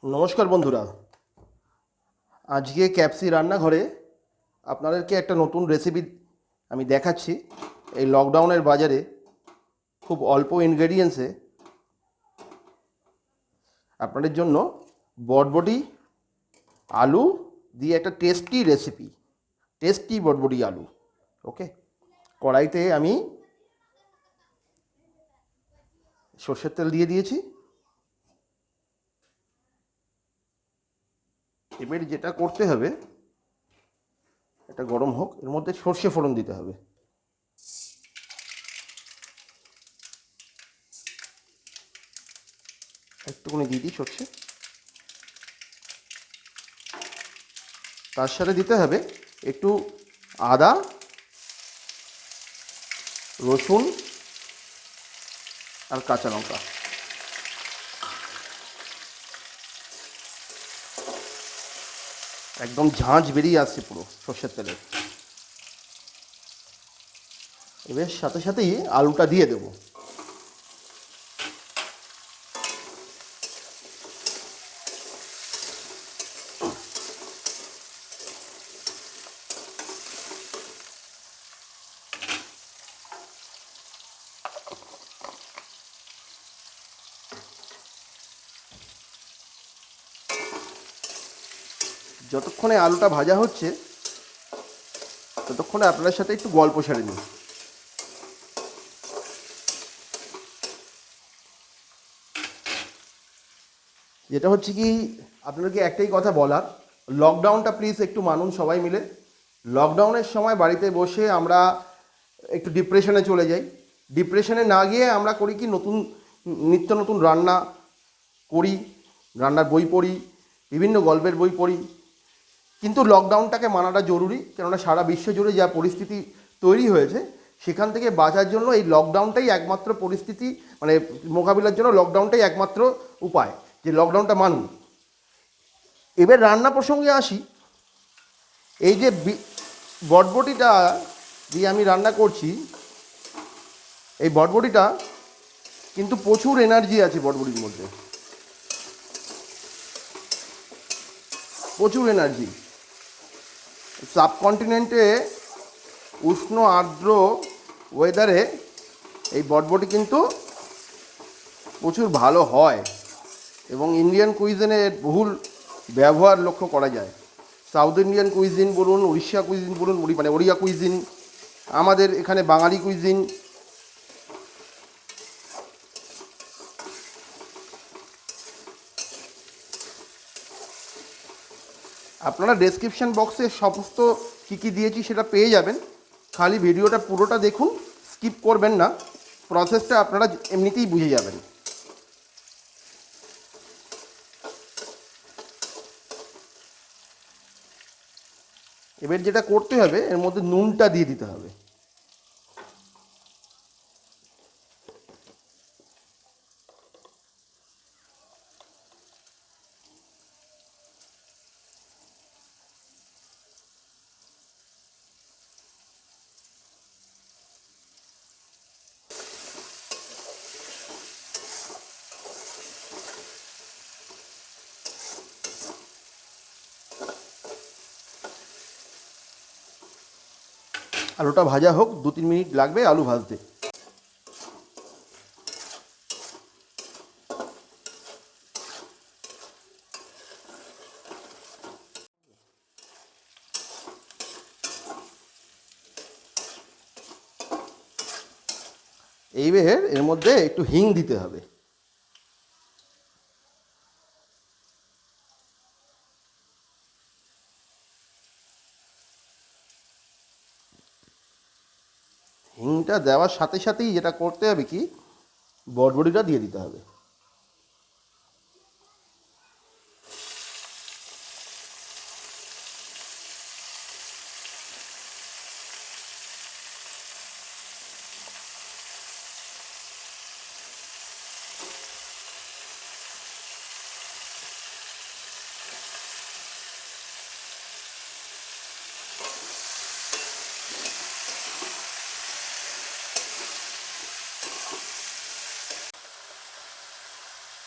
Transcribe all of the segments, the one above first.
নমস্কার বন্ধুরা। আজকে ক্যাপসি রান্নাঘরে আপনাদেরকে একটা নতুন রেসিপি আমি দেখাচ্ছি। এই লকডাউনের বাজারে খুব অল্প ইনগ্রেডিয়েন্টসে আপনাদের জন্য বটবটি আলু দিয়ে একটা টেস্টি রেসিপি, টেস্টি বটবটি আলু। ওকে, কড়াইতে আমি সর্ষের তেল দিয়ে দিয়েছি। এবার যেটা করতে হবে, এটা গরম হোক, এর মধ্যে সর্ষে ফোড়ন দিতে হবে। একটুখানি দিয়ে দিই সর্ষে। তার সাথে দিতে হবে একটু আদা, রসুন আর কাঁচা লঙ্কা। একদম ঝাঁঝ বেরিয়ে আসছে পুরো সর্ষের তেলে। এবার সাথে সাথেই আলুটা দিয়ে দেব। যতক্ষণে আলুটা ভাজা হচ্ছে ততক্ষণে আপনাদের সাথে একটু গল্প সেরে নিই। যেটা হচ্ছে কি, আপনাদেরকে একটাই কথা বলার, লকডাউনটা প্লিজ একটু মানুন সবাই মিলে। লকডাউনের সময় বাড়িতে বসে আমরা একটু ডিপ্রেশনে চলে যাই। ডিপ্রেশনে না গিয়ে আমরা করি কি, নতুন নিত্য নতুন রান্না করি, রান্নার বই পড়ি, বিভিন্ন গল্পের বই পড়ি। কিন্তু লকডাউনটাকে মানাটা জরুরি, কেননা সারা বিশ্ব জুড়ে যা পরিস্থিতি তৈরি হয়েছে, সেখান থেকে বাঁচার জন্য এই লকডাউনটাই একমাত্র পরিস্থিতি, মানে মোকাবিলার জন্য লকডাউনটাই একমাত্র উপায়, যে লকডাউনটা মানুন। এবার রান্না প্রসঙ্গে আসি। এই যে বটবটিটা দিয়ে আমি রান্না করছি, এই বটবটিটা কিন্তু প্রচুর এনার্জি আছে বটবটির মধ্যে, প্রচুর এনার্জি। সাবকন্টিনেন্টে উষ্ণ আর্দ্র ওয়েদারে এই বটবটি কিন্তু প্রচুর ভালো হয়, এবং ইন্ডিয়ান কুইজিনের বহুল ব্যবহার লক্ষ্য করা যায়। সাউথ ইন্ডিয়ান কুইজিন বলুন, উড়িষ্যা কুইজিন বলুন, মানে ওড়িয়া কুইজিন, আমাদের এখানে বাঙালি কুইজিন। আপনারা ডেসক্রিপশান বক্সে সমস্ত কী কী দিয়েছি সেটা পেয়ে যাবেন। খালি ভিডিওটা পুরোটা দেখুন, স্কিপ করবেন না, প্রসেসটা আপনারা এমনিতেই বুঝে যাবেন। এবার যেটা করতে হবে, এর মধ্যে নুনটা দিয়ে দিতে হবে। আলুটা ভাজা হোক, 2-3 মিনিট লাগবে আলু ভাজতে। এইবার এর মধ্যে একটু হিং দিতে হবে। হিংটা দেওয়ার সাথে সাথেই যেটা করতে হবে কি, বটবটিটা দিয়ে দিতে হবে।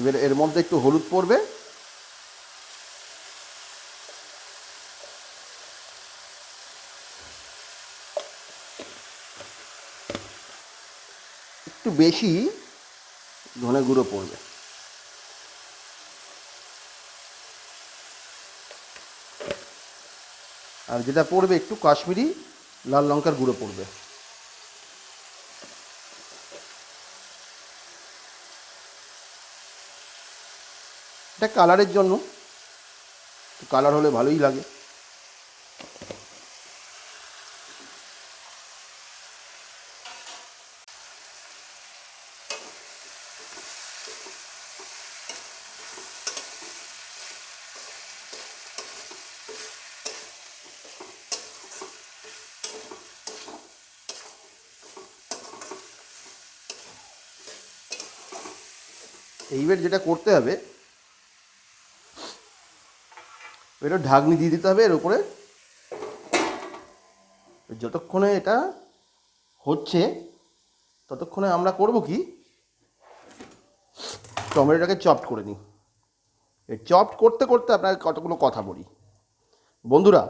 এবার এর মধ্যে একটু হলুদ পড়বে, বেশি ধনে গুঁড়ো পড়বে। আর যেটা পড়বে একটু কাশ্মীরি লাল লঙ্কার গুঁড়ো পড়বে। এটা কালারের জন্য, কালার হলে ভালোই লাগে। এইবার যেটা করতে হবে, এটা ঢাকনি দিয়ে দিতে হবে এর উপরে। যতক্ষণে এটা হচ্ছে ততক্ষণে আমরা করব কি, টমেটোটাকে চপড করে নিই। এই চপড করতে করতে আপনাকে কতগুলো কথা বলি। বন্ধুরা,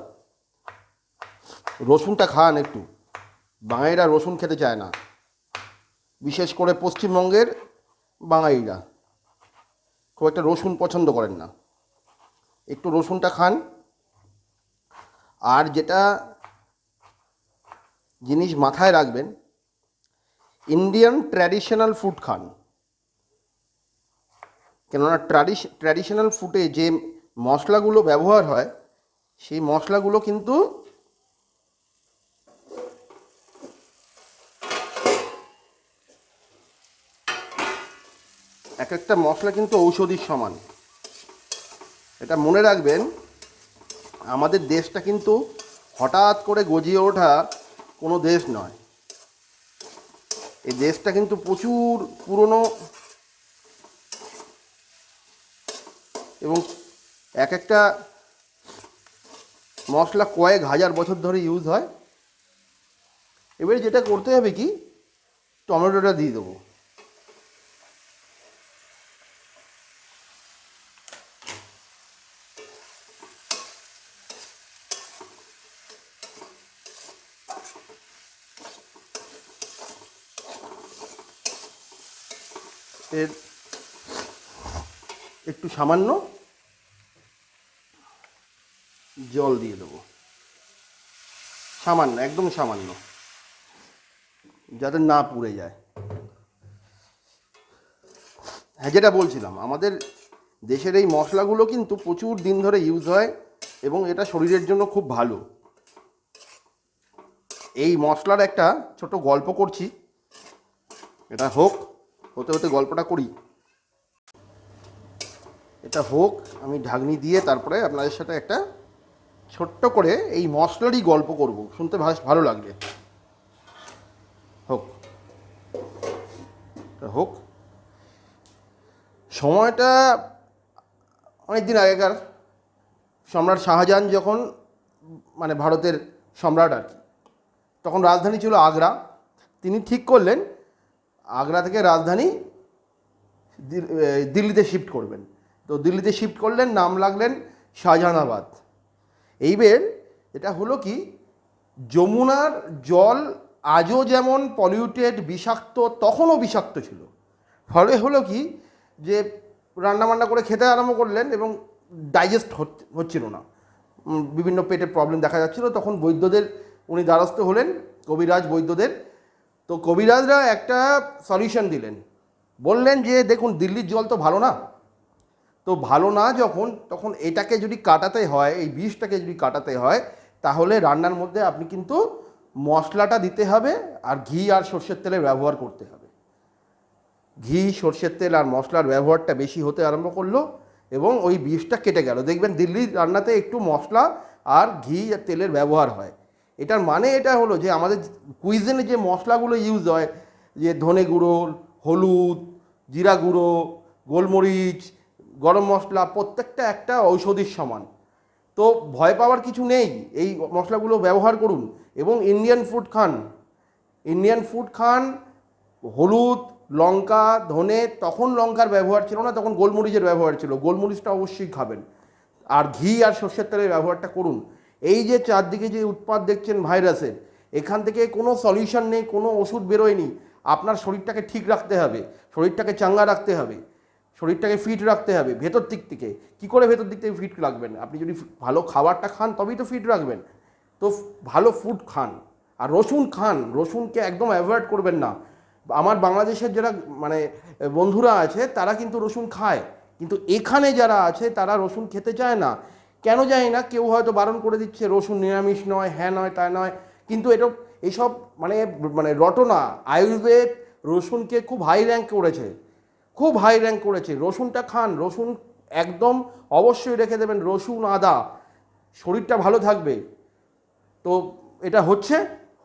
রসুনটা খান একটু। বাঙালিরা রসুন খেতে চায় না, বিশেষ করে পশ্চিমবঙ্গের বাঙালিরা খুব একটা রসুন পছন্দ করেন না। একটু রসুনটা খান। আর যেটা জিনিস মাথায় রাখবেন, ইন্ডিয়ান ট্র্যাডিশনাল ফুড খান। কেননা ট্র্যাডিশনাল ফুডে যে মশলাগুলো ব্যবহার হয় সেই মশলাগুলো কিন্তু এক একটা মশলা কিন্তু ঔষধির সমান। এটা মনে রাখবেন, আমাদের দেশটা কিন্তু হঠাৎ করে গজিয়ে ওঠা কোনো দেশ নয়। এই দেশটা কিন্তু প্রচুর পুরনো এবং এক একটা মশলা কয়েক হাজার বছর ধরে ইউজ হয়। এবারে যেটা করতে হবে কি, টমেটোটা দিয়ে দেবো। এর একটু সামান্য জল দিয়ে দেবো, সামান্য, একদম সামান্য, যাতে না পুড়ে যায়। হ্যাঁ, যেটা বলছিলাম, আমাদের দেশের এই মশলাগুলো কিন্তু প্রচুর দিন ধরে ইউজ হয় এবং এটা শরীরের জন্য খুব ভালো। এই মশলার একটা ছোট গল্প করছি, এটা হতে হতে গল্পটা করি। এটা হোক, আমি ঢাকনি দিয়ে তারপরে আপনাদের সাথে একটা ছোট্ট করে এই মশলারই গল্প করব, শুনতে ভালো লাগবে। হোক, হোক। সময়টা অনেক দিন আগেকার। সম্রাট শাহজাহান যখন, মানে ভারতের সম্রাট আর কি, তখন রাজধানী ছিল আগ্রা। তিনি ঠিক করলেন আগ্রা থেকে রাজধানী দিল্লিতে শিফট করবেন। তো দিল্লিতে শিফট করলেন, নাম লাগলেন শাহজাহানাবাদ। এইবার এটা হলো কি, যমুনার জল আজও যেমন পলিউটেড, বিষাক্ত, তখনও বিষাক্ত ছিল। ফলে হলো কি, যে রান্নাবান্না করে খেতে আরম্ভ করলেন এবং ডাইজেস্ট হচ্ছিল না, বিভিন্ন পেটের প্রবলেম দেখা যাচ্ছিল। তখন বৈদ্যদের উনি দ্বারস্থ হলেন, কবিরাজ বৈদ্যদের। তো কবিরাজরা একটা সলিউশন দিলেন, বললেন যে দেখুন, দিল্লির জল তো ভালো না, তো ভালো না যখন, তখন এটাকে যদি কাটাতে হয়, এই বিষটাকে যদি কাটাতে হয়, তাহলে রান্নার মধ্যে আপনি কিন্তু মশলাটা দিতে হবে আর ঘি আর সর্ষের তেলের ব্যবহার করতে হবে। ঘি, সর্ষের তেল আর মশলার ব্যবহারটা বেশি হতে আরম্ভ করলো এবং ওই বিষটা কেটে গেল। দেখবেন দিল্লির রান্নাতে একটু মশলা আর ঘি আর তেলের ব্যবহার হয়। এটার মানে এটা হলো যে আমাদের কুইজিনে যে মশলাগুলো ইউজ হয়, যে ধনে গুঁড়ো, হলুদ, জিরা গুঁড়ো, গোলমরিচ, গরম মশলা, প্রত্যেকটা একটা ঔষধির সমান। তো ভয় পাওয়ার কিছু নেই, এই মশলাগুলো ব্যবহার করুন এবং ইন্ডিয়ান ফুড খান। ইন্ডিয়ান ফুড খান। হলুদ, লঙ্কা, ধনে, তখন লঙ্কার ব্যবহার ছিল না, তখন গোলমরিচের ব্যবহার ছিল। গোলমরিচটা অবশ্যই খাবেন। আর ঘি আর সর্ষের তেলের ব্যবহারটা করুন। এই যে চারদিকে যে উৎপাত দেখছেন ভাইরাসের, এখান থেকে কোনো সলিউশন নেই, কোনো ওষুধ বেরোয়নি। আপনার শরীরটাকে ঠিক রাখতে হবে, শরীরটাকে চাঙ্গা রাখতে হবে, শরীরটাকে ফিট রাখতে হবে ভেতর দিক থেকে। কী করে ভেতর দিক থেকে ফিট রাখবেন? আপনি যদি ভালো খাবারটা খান তবেই তো ফিট রাখবেন। তো ভালো ফুড খান, আর রসুন খান, রসুনকে একদম অ্যাভয়েড করবেন না। আমার বাংলাদেশের যারা মানে বন্ধুরা আছে তারা কিন্তু রসুন খায়, কিন্তু এখানে যারা আছে তারা রসুন খেতে চায় না। কেন জানি না, কেউ হয়তো বারণ করে দিচ্ছে রসুন নিরামিষ নয়, হ্যাঁ নয় তা নয়, কিন্তু এটা এইসব মানে মানে রটনা। আয়ুর্বেদ রসুনকে খুব হাই র্যাঙ্ক করেছে, খুব হাই র্যাঙ্ক করেছে। রসুনটা খান, রসুন একদম অবশ্যই রেখে দেবেন, রসুন আদা, শরীরটা ভালো থাকবে। তো এটা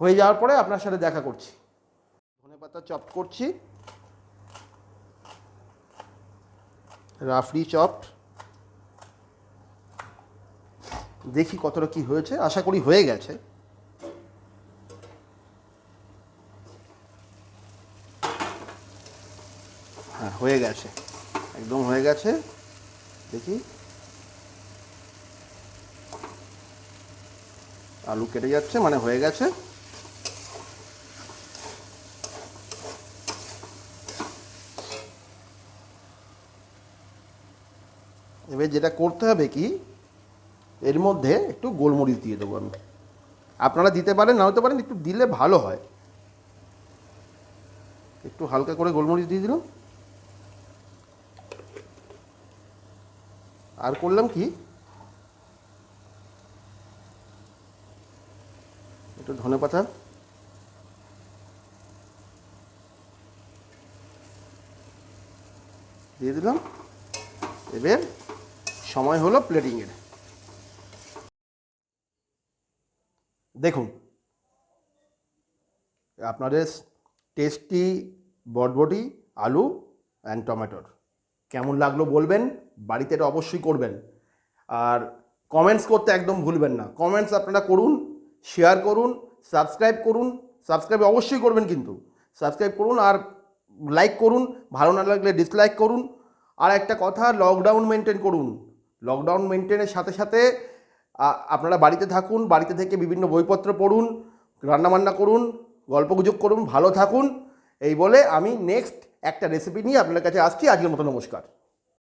হয়ে যাওয়ার পরে আপনার সাথে দেখা করছি। ধনেপাতা চপ করছি, রাফলি চপড। দেখি কতটা কি হয়েছে, আশা করি হয়ে গেছে। হ্যাঁ, হয়ে গেছে, একদম হয়ে গেছে। দেখি, আলু কেটে যাচ্ছে, মানে হয়ে গেছে। এবার যেটা করতে হবে কি, এর মধ্যে একটু গোলমরিচ দিয়ে দেবো আমি। আপনারা দিতে পারেন, না হতে পারেন, একটু দিলে ভালো হয়। একটু হালকা করে গোলমরিচ দিয়ে দিলাম। আর করলাম কি, একটু ধনেপাতা দিয়ে দিলাম। এবার সময় হলো প্লেটিংয়ের। দেখুন আপনাদের টেস্টি বটবটি আলু অ্যান্ড টমেটোর কেমন লাগলো বলবেন, বাড়িতে এটা অবশ্যই করবেন। আর কমেন্টস করতে একদম ভুলবেন না, কমেন্টস আপনারা করুন, শেয়ার করুন, সাবস্ক্রাইব করুন। সাবস্ক্রাইব অবশ্যই করবেন, কিন্তু সাবস্ক্রাইব করুন আর লাইক করুন, ভালো না লাগলে ডিসলাইক করুন। আর একটা কথা, লকডাউন মেনটেন করুন। লকডাউন মেনটেনের সাথে সাথে আপনারা বাড়িতে থাকুন, বাড়িতে থেকে বিভিন্ন বইপত্র পড়ুন, রান্নাবান্না করুন, গল্পগুজব করুন, ভালো থাকুন। এই বলে আমি নেক্সট একটা রেসিপি নিয়ে আপনার কাছে আসছি। আজকের মতো নমস্কার।